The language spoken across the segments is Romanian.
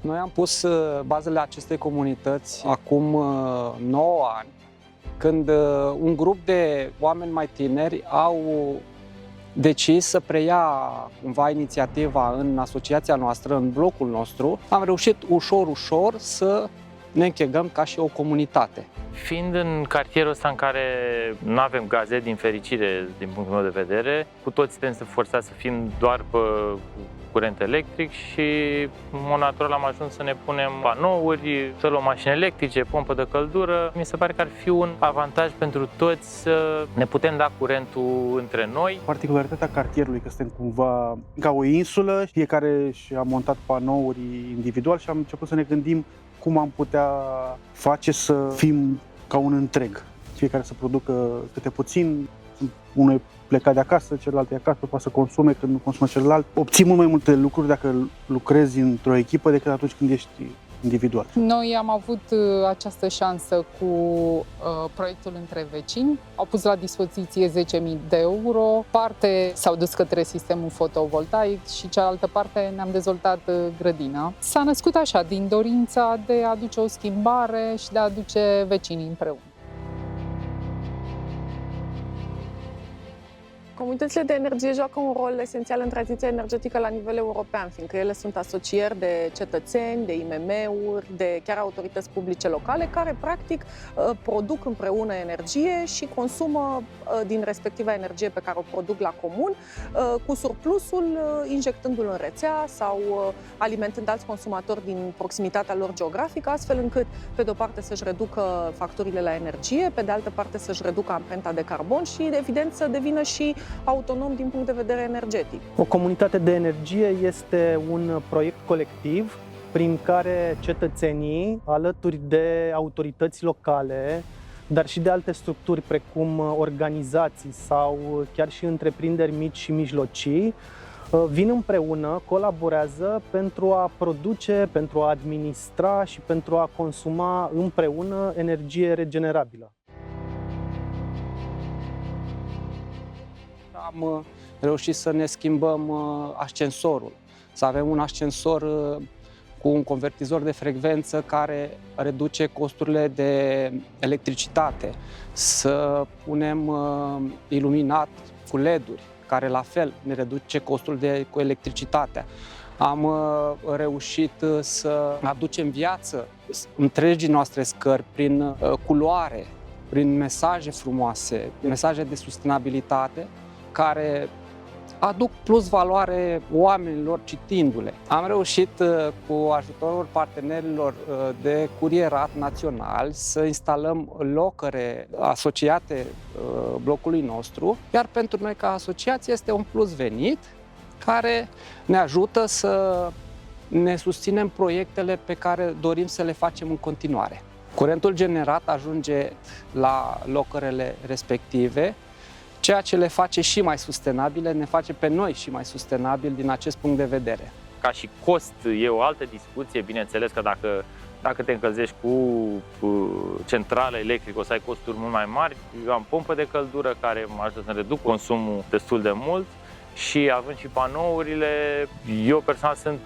Noi am pus bazele acestei comunități acum 9 ani, când un grup de oameni mai tineri au decis să preia cumva inițiativa în asociația noastră, în blocul nostru. Am reușit ușor să ne închegăm ca și o comunitate. Fiind în cartierul ăsta în care nu avem gaze, din fericire, din punctul meu de vedere, cu toți suntem forțați să fim doar pe curent electric și, în mod natural, am ajuns să ne punem panouri, să luăm mașini electrice, pompă de căldură. Mi se pare că ar fi un avantaj pentru toți să ne putem da curentul între noi. Particularitatea cartierului, că suntem cumva ca o insulă, fiecare și-a montat panouri individual și am început să ne gândim cum am putea face să fim ca un întreg. Fiecare să producă câte puțin, unul e plecat de acasă, celălalt e acasă, poate să consume când nu consumă celălalt. Obții mult mai multe lucruri dacă lucrezi într-o echipă decât atunci când ești individual. Noi am avut această șansă cu proiectul Între Vecini. Au pus la dispoziție 10.000 de euro. Parte s-au dus către sistemul fotovoltaic și cealaltă parte ne-am dezvoltat grădina. S-a născut așa, din dorința de a aduce o schimbare și de a aduce vecinii împreună. Comunitățile de energie joacă un rol esențial în tranziția energetică la nivel european, fiindcă ele sunt asocieri de cetățeni, de IMM-uri, de chiar autorități publice locale, care practic produc împreună energie și consumă din respectiva energie pe care o produc la comun, cu surplusul injectându-l în rețea sau alimentând alți consumatori din proximitatea lor geografică, astfel încât, pe de o parte, să-și reducă facturile la energie, pe de altă parte, să-și reducă amprenta de carbon și, evident, să devină și autonom din punct de vedere energetic. O comunitate de energie este un proiect colectiv prin care cetățenii, alături de autorități locale, dar și de alte structuri precum organizații sau chiar și întreprinderi mici și mijlocii, vin împreună, colaborează pentru a produce, pentru a administra și pentru a consuma împreună energie regenerabilă. Am reușit să ne schimbăm ascensorul, să avem un ascensor cu un convertizor de frecvență care reduce costurile de electricitate, să punem iluminat cu LED-uri, care la fel ne reduce costul cu electricitatea. Am reușit să aducem viață întregii noastre scări prin culoare, prin mesaje frumoase, mesaje de sustenabilitate, care aduc plus valoare oamenilor citindu-le. Am reușit, cu ajutorul partenerilor de curierat național, să instalăm locăre asociate blocului nostru, iar pentru noi ca asociație este un plus venit care ne ajută să ne susținem proiectele pe care dorim să le facem în continuare. Curentul generat ajunge la locărele respective, ceea ce le face și mai sustenabile, ne face pe noi și mai sustenabili din acest punct de vedere. Ca și cost e o altă discuție, bineînțeles că dacă te încălzești cu centrală electrică o să ai costuri mult mai mari. Eu am pompă de căldură care mă ajută să reduc consumul destul de mult și având și panourile, eu personal sunt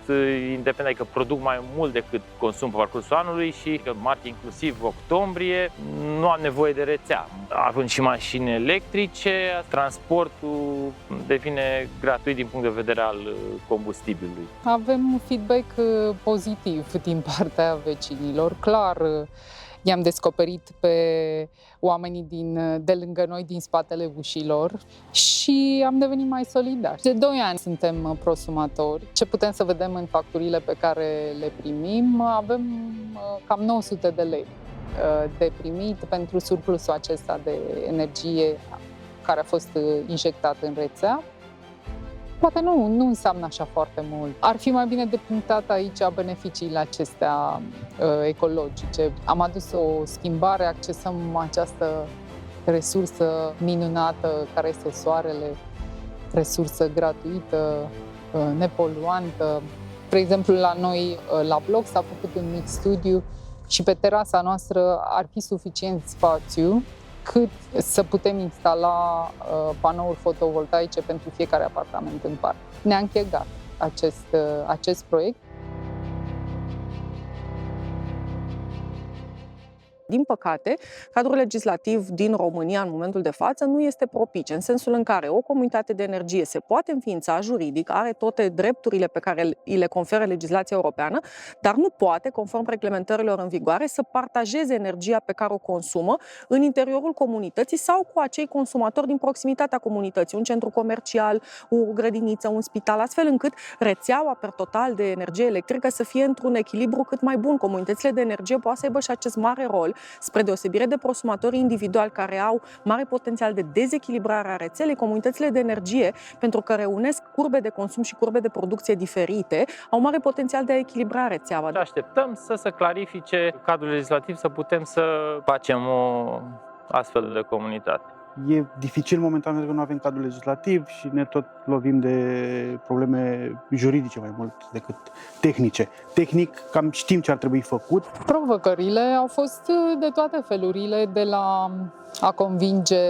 independent, adică produc mai mult decât consum pe parcursul anului și în martie, inclusiv octombrie, nu am nevoie de rețea. Având și mașini electrice, transportul devine gratuit din punct de vedere al combustibilului. Avem un feedback pozitiv din partea vecinilor. Clar, i-am descoperit pe oamenii de lângă noi, din spatele ușilor și am devenit mai solidari. De 2 ani suntem prosumatori. Ce putem să vedem în facturile pe care le primim, avem cam 900 de lei de primit pentru surplusul acesta de energie care a fost injectat în rețea. Poate nu înseamnă așa foarte mult. Ar fi mai bine de punctat aici beneficiile acestea ecologice. Am adus o schimbare, accesăm această resursă minunată care este soarele, resursă gratuită, nepoluantă. Spre exemplu, la noi, la bloc, s-a făcut un mic studiu și pe terasa noastră ar fi suficient spațiu cât să putem instala panouri fotovoltaice pentru fiecare apartament în parte. Ne-a închegat acest proiect. Din păcate, cadrul legislativ din România în momentul de față nu este propice, în sensul în care o comunitate de energie se poate înființa juridic, are toate drepturile pe care îi le conferă legislația europeană, dar nu poate, conform reglementărilor în vigoare, să partajeze energia pe care o consumă în interiorul comunității sau cu acei consumatori din proximitatea comunității, un centru comercial, o grădiniță, un spital, astfel încât rețeaua per total de energie electrică să fie într-un echilibru cât mai bun. Comunitățile de energie poate să aibă și acest mare rol, spre deosebire de prosumatorii individuali care au mare potențial de dezechilibrare a rețelei. Comunitățile de energie, pentru că reunesc curbe de consum și curbe de producție diferite, au mare potențial de a echilibra rețeaua. Așteptăm să se clarifice cadrul legislativ, să putem să facem o astfel de comunitate. E dificil momentan pentru că nu avem cadrul legislativ și ne tot lovim de probleme juridice mai mult decât tehnice. Tehnic, cam știm ce ar trebui făcut. Provocările au fost de toate felurile, de la a convinge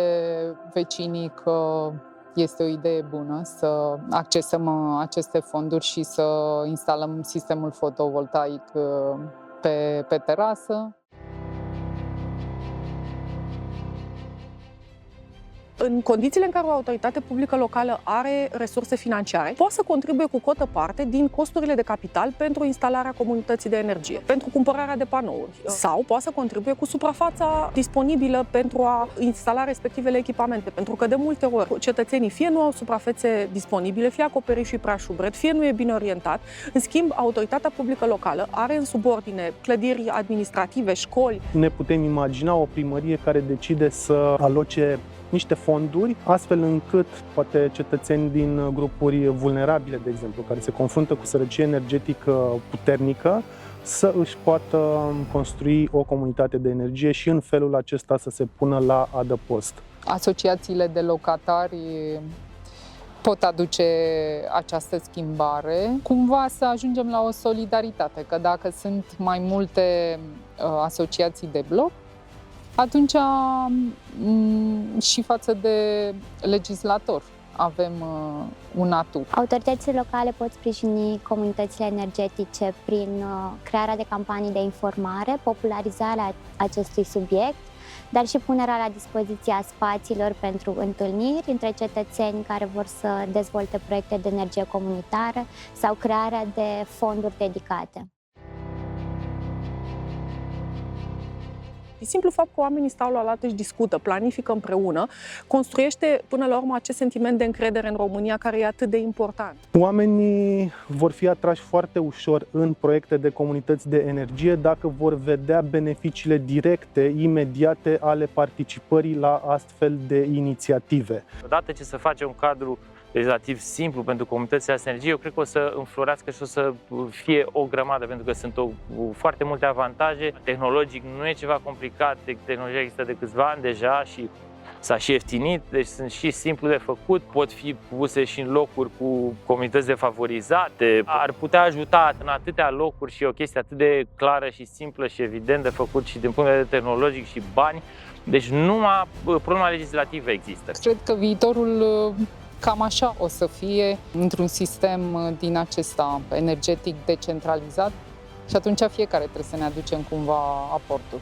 vecinii că este o idee bună să accesăm aceste fonduri și să instalăm sistemul fotovoltaic pe terasă. În condițiile în care o autoritate publică locală are resurse financiare, poate să contribuie cu cotă parte din costurile de capital pentru instalarea comunității de energie, pentru cumpărarea de panouri, sau poate să contribuie cu suprafața disponibilă pentru a instala respectivele echipamente, pentru că de multe ori cetățenii fie nu au suprafețe disponibile, fie acoperișul e prea șubred, fie nu e bine orientat. În schimb, autoritatea publică locală are în subordine clădiri administrative, școli. Ne putem imagina o primărie care decide să aloce niște fonduri, astfel încât poate cetățeni din grupuri vulnerabile, de exemplu, care se confruntă cu sărăcie energetică puternică, să își poată construi o comunitate de energie și în felul acesta să se pună la adăpost. Asociațiile de locatari pot aduce această schimbare, cumva să ajungem la o solidaritate, că dacă sunt mai multe asociații de bloc, atunci și față de legislator avem un atu. Autoritățile locale pot sprijini comunitățile energetice prin crearea de campanii de informare, popularizarea acestui subiect, dar și punerea la dispoziția spațiilor pentru întâlniri între cetățeni care vor să dezvolte proiecte de energie comunitară sau crearea de fonduri dedicate. Simplu fapt că oamenii stau la oaltă și discută, planifică împreună, construiește până la urmă acest sentiment de încredere în România care e atât de important. Oamenii vor fi atrași foarte ușor în proiecte de comunități de energie dacă vor vedea beneficiile directe, imediate ale participării la astfel de inițiative. Odată ce se face un cadru legislativ simplu pentru comunitățile de energie, eu cred că o să înflorească și o să fie o grămadă, pentru că sunt foarte multe avantaje. Tehnologic nu e ceva complicat, tehnologia există de câțiva ani deja și s-a și ieftinit, deci sunt și simplu de făcut, pot fi puse și în locuri cu comunități defavorizate. Ar putea ajuta în atâtea locuri și e o chestie atât de clară și simplă și evident de făcut și din punct de vedere tehnologic și bani. Deci numai problema legislativă există. Cred că viitorul cam așa o să fie, într-un sistem din acesta energetic decentralizat și atunci fiecare trebuie să ne aducem cumva aportul.